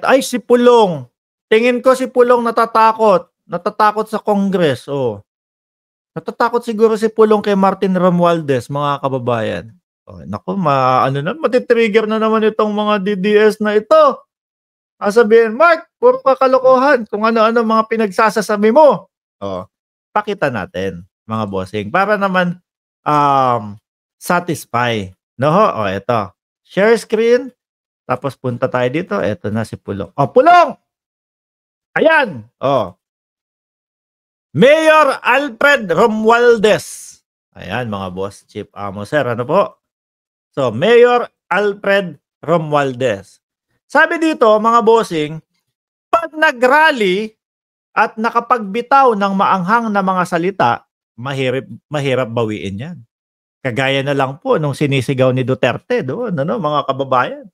Ay, si Pulong. Tingin ko si Pulong natatakot. Natatakot sa Congress. Oh. Natatakot siguro si Pulong kay Martin Romualdez, mga kababayan. Oh, naku, matitrigger na naman itong mga DDS na ito. Sabihin, Mark, puro kakalokohan kung ano-ano mga pinagsasasabi mo. Oh, pakita natin, mga bossing, para naman satisfy. No? O, eto. Share screen. Tapos punta tayo dito. Eto na si Pulong. Oh, Pulong! Ayan! Oh. Mayor Alfred Romualdez. Ayan, mga boss. Chief Amo, sir. Ano po? So, Mayor Alfred Romualdez. Sabi dito, mga bossing, pag nag-rally at nakapagbitaw ng maanghang na mga salita, mahirap bawiin yan. Kagaya na lang po nung sinisigaw ni Duterte doon, mga kababayan.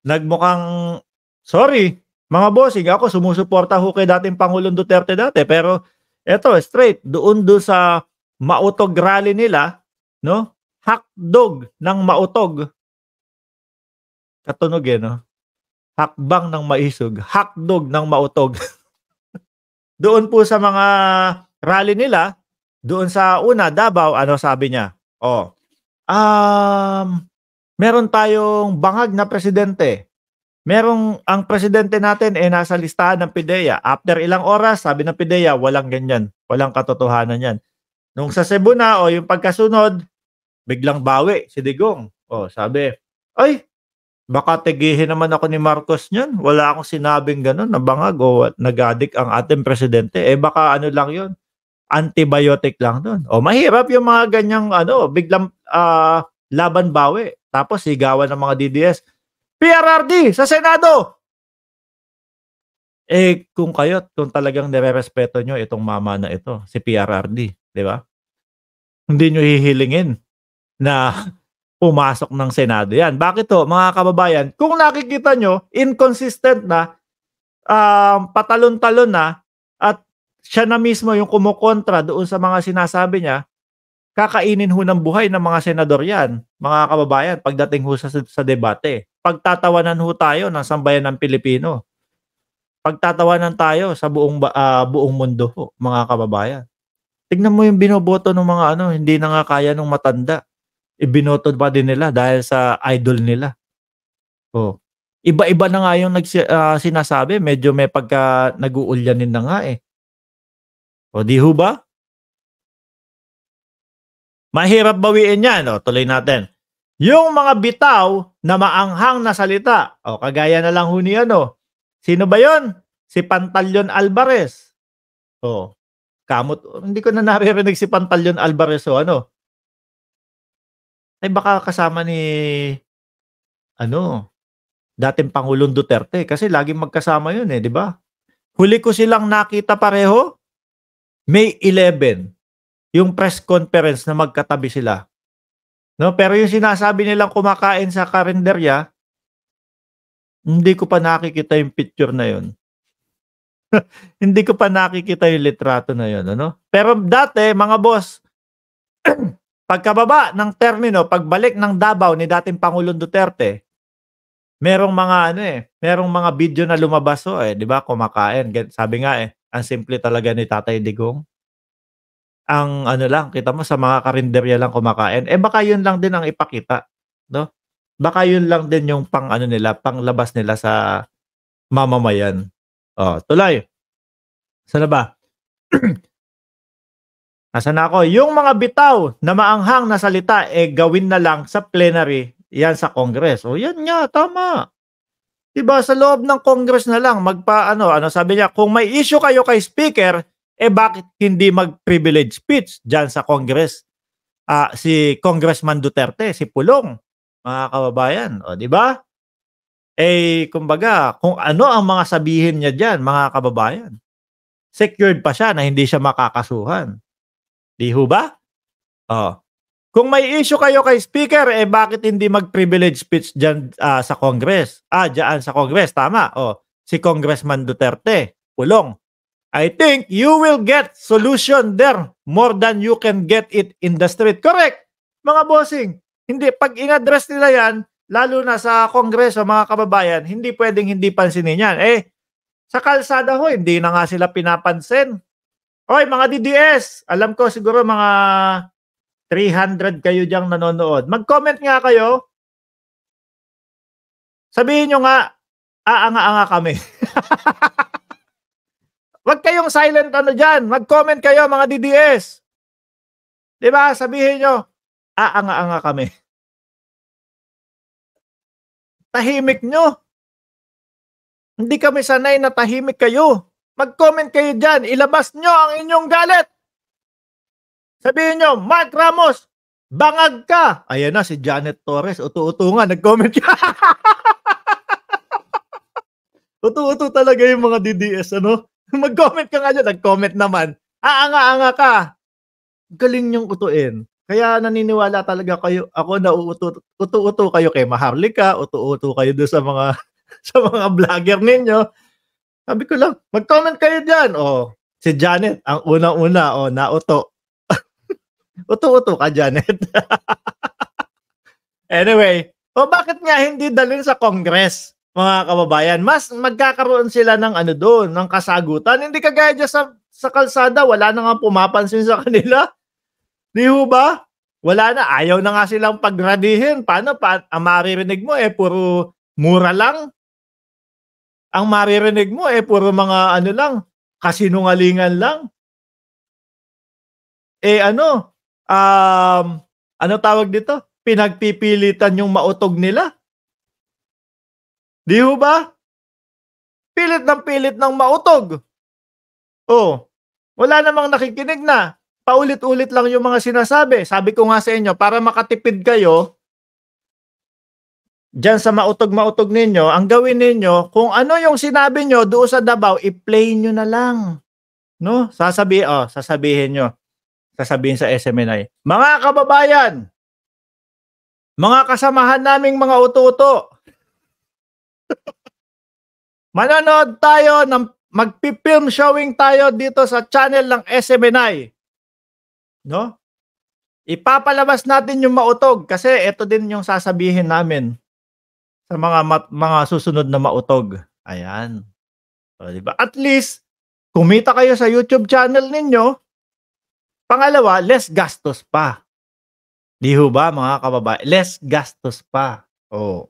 Nagmukhang, sorry, mga bossing, ako sumusuporta ho kay dating Pangulong Duterte dati, pero eto, straight, doon sa mautog rally nila, no? Hakdog ng mautog. Katunog no? Hakbang ng maisog, hakdog ng mautog. Doon po sa mga rally nila, doon sa una, Davao, ano sabi niya? Meron tayong bangag na presidente. Ang presidente natin nasa listahan ng PIDEA. After ilang oras, sabi ng PIDEA, walang ganyan. Walang katotohanan yan. Nung sa Cebu na, yung pagkasunod, biglang bawi si Digong. Sabi, ay, baka tigihin naman ako ni Marcos niyan. Wala akong sinabing gano'n na bangag o nag-addict ang ating presidente. Baka ano lang yun. Antibiotic lang doon. Mahirap yung mga ganyang biglang laban bawi. Tapos sigawan ng mga DDS. PRRD sa Senado! Kung talagang nire-respeto nyo itong mama na ito, si PRRD, di ba? Hindi nyo hihilingin na pumasok ng Senado yan. Bakit mga kababayan? Kung nakikita nyo, inconsistent na, patalon-talon na, at siya na mismo yung kumukontra doon sa mga sinasabi niya, kakainin ho ng buhay ng mga senador yan, mga kababayan, pagdating ho sa debate. Pagtatawanan ho tayo ng sambayan ng Pilipino. Pagtatawanan tayo sa buong mundo ho, mga kababayan. Tignan mo yung binoboto ng mga hindi na nga kaya nung matanda. Ibinoto pa din nila dahil sa idol nila. Iba-iba na nga yung sinasabi. Medyo may pagka nag-uulyanin na nga di ho ba? Mahirap bawiin yan. Tuloy natin. Yung mga bitaw na maanghang na salita. Kagaya na lang ho ni Sino ba yon? Si Pantaleon Alvarez. Kamot. Hindi ko na naririnig si Pantaleon Alvarez ay baka kasama ni dating Pangulong Duterte kasi laging magkasama yun di ba? Huli ko silang nakita pareho May 11 yung press conference na magkatabi sila. Pero yung sinasabi nilang kumakain sa karinderya, hindi ko pa nakikita yung picture na yun. Hindi ko pa nakikita yung litrato na yun. Pero dati, mga boss, pagkababa ng termino, pagbalik ng Davao ni dating Pangulong Duterte, merong mga merong mga video na lumabas di ba? Kumakain. Sabi nga ang simple talaga ni Tatay Digong. Ang lang, kita mo sa mga karinderya lang kumakain. Baka yun lang din ang ipakita, no? Baka yun lang din yung panglabas nila sa mamamayan. Tuloy. Saan na ba? Nasaan ako? Yung mga bitaw na maanghang na salita, gawin na lang sa plenary, yan sa Congress. Yan nga, tama. Diba, sa loob ng Congress na lang, sabi niya, kung may issue kayo kay Speaker, bakit hindi mag-privilege speech dyan sa Congress? Si Congressman Duterte, si Pulong, mga kababayan. Diba? Kumbaga, kung ano ang mga sabihin niya dyan, mga kababayan, secured pa siya na hindi siya makakasuhan. Di ho ba? Kung may issue kayo kay Speaker, bakit hindi mag-privilege speech dyan sa Congress? Dyan sa Congress, tama. Si Congressman Duterte, Pulong. I think you will get solution there more than you can get it in the street. Correct, mga bossing. Hindi, pag in-address nila yan, lalo na sa Kongreso, mga kababayan, hindi puwedeng hindi pansinin 'yan. Eh, sa kalsada ho, hindi na nga sila pinapansin. Hoy mga DDS, alam ko siguro mga 300 kayo diyang nanonood. Mag-comment nga kayo, sabihin niyo nga, aanga-anga kami. Wag kayong silent ano diyan, mag-comment kayo mga DDS. 'Di ba, sabihin niyo, aanga-anga kami. Tahimik niyo, hindi kami sanay na tahimik kayo. Mag-comment kayo diyan, ilabas niyo ang inyong galit. Sabihin niyo, "Mark Ramos, bangag ka." Ayan na si Janet Torres, uto-uto nga nag-comment ka. Uto-uto talaga yung mga DDS ano. Mag-comment ka nga diyan, nag-comment naman, aanga-anga ka. Galing niyong utuin. Kaya naniniwala talaga kayo ako na uto-uto kayo kay Maharlika, uto-uto kayo dun sa mga sa mga vlogger ninyo. Sabi ko lang, mag-comment kayo diyan. Oh, si Janet ang unang-una, oh, nauto. Uto-uto ka, Janet. Anyway, o bakit nga hindi dalhin sa Congress, mga kababayan? Mas magkakaroon sila ng ano dun, ng kasagutan. Hindi kagaya diyan sa kalsada, wala na ngang pumapansin sa kanila. 'Di ho ba? Wala na, ayaw na nga silang pagradihin. Paano ang maririnig mo, eh, puro mura lang. Ang maririnig mo, eh, puro mga ano lang, kasinungalingan lang. Eh, ano tawag dito? Pinagpipilitan yung mautog nila. 'Di ho ba? Pilit ng mautog. Oh, wala namang nakikinig na. Paulit-ulit lang yung mga sinasabi. Sabi ko nga sa inyo, para makatipid kayo diyan sa mautog-mautog ninyo, ang gawin ninyo, kung ano yung sinabi niyo doon sa Davao, i-play niyo na lang, 'no? Sasabihin sa SMNI, "Mga kababayan, mga kasamahan naming mga uto-uto, manonood tayo ng magpi-film showing tayo dito sa channel ng SMNI, 'no? Ipapalabas natin yung mautog kasi eto din yung sasabihin namin sa mga susunod na mautog." Ayan, oh, 'di ba? At least kumita kayo sa YouTube channel ninyo. Pangalawa, less gastos pa. 'Di ho ba mga less gastos pa. Oh.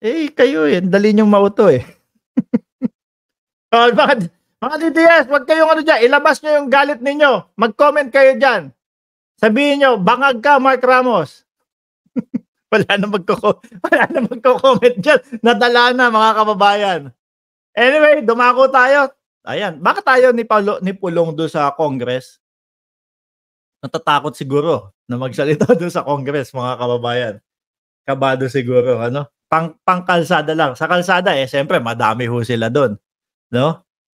Eh, kayo, eh, ang dali niyong mauto, eh. Oh, mga DDS, wag kayong ano diyan, ilabas niyo yung galit ninyo. Mag-comment kayo diyan. Sabihin niyo, "Bangag ka, Mark Ramos." Wala na magko-comment diyan. Nadala na mga kababayan. Anyway, dumako tayo. Ayan, bakit tayo ni Pulong dun sa Congress? Natatakot siguro na magsalita dun sa Congress, mga kababayan. Kabado siguro ano, pangkalsada lang. Sa kalsada, eh, siyempre madami ho sila dun, 'no?